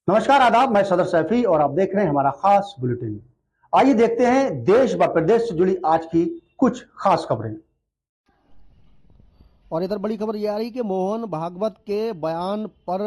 नमस्कार, आदाब। मैं सदर सैफी और आप देख रहे हैं हमारा खास बुलेटिन। आइए देखते हैं देश व प्रदेश से जुड़ी आज की कुछ खास खबरें। और इधर बड़ी खबर यह आ रही कि मोहन भागवत के बयान पर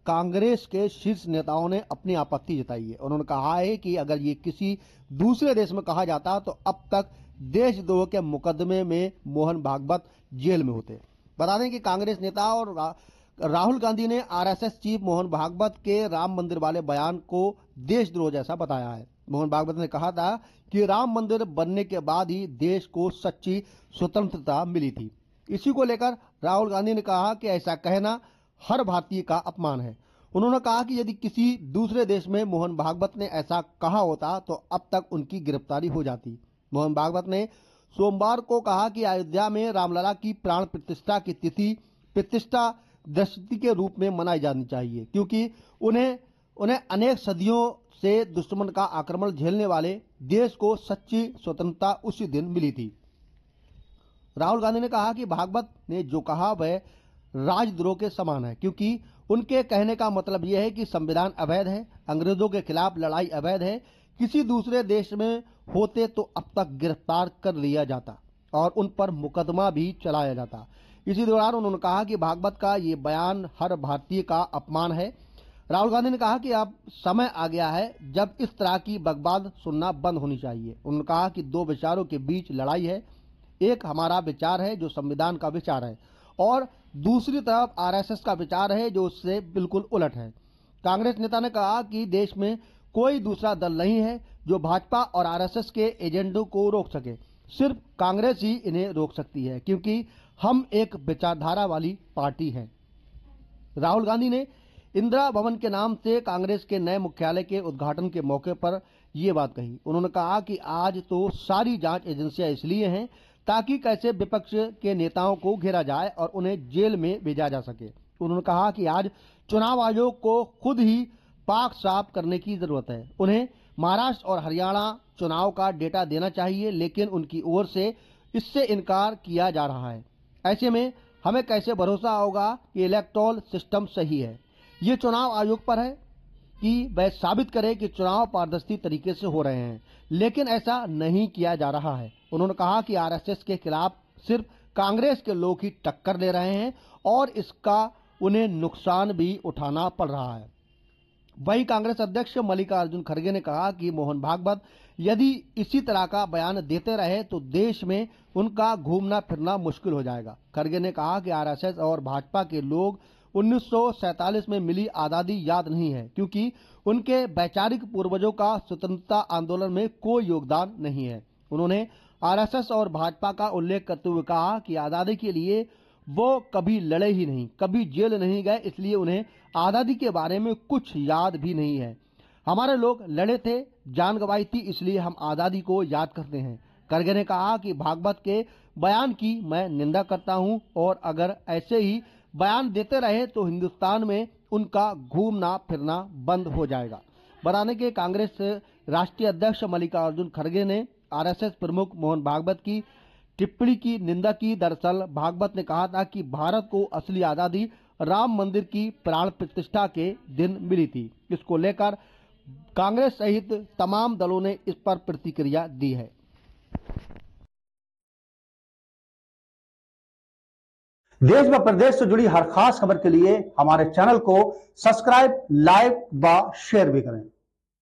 कांग्रेस के शीर्ष नेताओं ने अपनी आपत्ति जताई है। उन्होंने कहा है कि अगर ये किसी दूसरे देश में कहा जाता तो अब तक देशद्रोह के मुकदमे में मोहन भागवत जेल में होते। बता दें कि कांग्रेस नेता और राहुल गांधी ने आरएसएस चीफ मोहन भागवत के राम मंदिर वाले बयान को देशद्रोह जैसा बताया है। मोहन भागवत ने कहा था कि राम मंदिर बनने के बाद ही देश को सच्ची स्वतंत्रता मिली थी। इसी को लेकर राहुल गांधी ने कहा कि ऐसा कहना हर भारतीय का अपमान है। उन्होंने कहा कि यदि किसी दूसरे देश में मोहन भागवत ने ऐसा कहा होता तो अब तक उनकी गिरफ्तारी हो जाती। मोहन भागवत ने सोमवार को कहा कि अयोध्या में रामलला की प्राण प्रतिष्ठा की तिथि प्रतिष्ठा दृष्टि के रूप में मनाई जानी चाहिए, क्योंकि उन्हें उन्हें अनेक सदियों से दुश्मन का आक्रमण झेलने वाले देश को सच्ची स्वतंत्रता उसी दिन मिली थी। राहुल गांधी ने कहा कि भागवत ने जो कहा वह राजद्रोह के समान है, क्योंकि उनके कहने का मतलब यह है कि संविधान अवैध है, अंग्रेजों के खिलाफ लड़ाई अवैध है। किसी दूसरे देश में होते तो अब तक गिरफ्तार कर लिया जाता और उन पर मुकदमा भी चलाया जाता। इसी दौरान उन्होंने कहा कि भागवत का ये बयान हर भारतीय का अपमान है। राहुल गांधी ने कहा कि अब समय आ गया है जब इस तरह की बकवाद सुनना बंद होनी चाहिए। उन्होंने कहा कि दो विचारों के बीच लड़ाई है, एक हमारा विचार है जो संविधान का विचार है और दूसरी तरफ आरएसएस का विचार है जो उससे बिल्कुल उलट है। कांग्रेस नेता ने कहा कि देश में कोई दूसरा दल नहीं है जो भाजपा और आरएसएस के एजेंडों को रोक सके। सिर्फ कांग्रेस ही इन्हें रोक सकती है, क्योंकि हम एक विचारधारा वाली पार्टी है। राहुल गांधी ने इंदिरा भवन के नाम से कांग्रेस के नए मुख्यालय के उद्घाटन के मौके पर यह बात कही। उन्होंने कहा कि आज तो सारी जांच एजेंसियां इसलिए हैं ताकि कैसे विपक्ष के नेताओं को घेरा जाए और उन्हें जेल में भेजा जा सके। उन्होंने कहा कि आज चुनाव आयोग को खुद ही पाक साफ करने की जरूरत है। उन्हें महाराष्ट्र और हरियाणा चुनाव का डेटा देना चाहिए, लेकिन उनकी ओर से इससे इनकार किया जा रहा है। ऐसे में हमें कैसे भरोसा होगा कि इलेक्टोरल सिस्टम सही है। ये चुनाव आयोग पर है कि वह साबित करे कि चुनाव पारदर्शी तरीके से हो रहे हैं, लेकिन ऐसा नहीं किया जा रहा है। उन्होंने कहा कि आरएसएस के खिलाफ सिर्फ कांग्रेस के लोग ही टक्कर ले रहे हैं और इसका उन्हें नुकसान भी उठाना पड़ रहा है। वहीं कांग्रेस अध्यक्ष मल्लिकार्जुन खड़गे ने कहा कि मोहन भागवत यदि इसी तरह का बयान देते रहे तो देश में उनका घूमना फिरना मुश्किल हो जाएगा। खड़गे ने कहा कि आरएसएस और भाजपा के लोग 1947 में मिली आजादी याद नहीं है, क्योंकि उनके वैचारिक पूर्वजों का स्वतंत्रता आंदोलन में कोई योगदान नहीं है। उन्होंने आरएसएस और भाजपा का उल्लेख करते हुए कहा कि आजादी के लिए वो कभी लड़े ही नहीं, कभी जेल नहीं गए, इसलिए उन्हें आजादी के बारे में कुछ याद भी नहीं है। हमारे लोग लड़े थे, जान गंवाई थी, इसलिए हम आजादी को याद करते हैं। खड़गे ने कहा कि भागवत के बयान की मैं निंदा करता हूं और अगर ऐसे ही बयान देते रहे तो हिंदुस्तान में उनका घूमना फिरना बंद हो जाएगा। बनाने के कांग्रेस राष्ट्रीय अध्यक्ष मल्लिकार्जुन खड़गे ने आरएसएस प्रमुख मोहन भागवत की टिप्पणी की निंदा की। दरअसल भागवत ने कहा था कि भारत को असली आजादी राम मंदिर की प्राण प्रतिष्ठा के दिन मिली थी। इसको लेकर कांग्रेस सहित तमाम दलों ने इस पर प्रतिक्रिया दी है। देश व प्रदेश से जुड़ी हर खास खबर के लिए हमारे चैनल को सब्सक्राइब, लाइक व शेयर भी करें।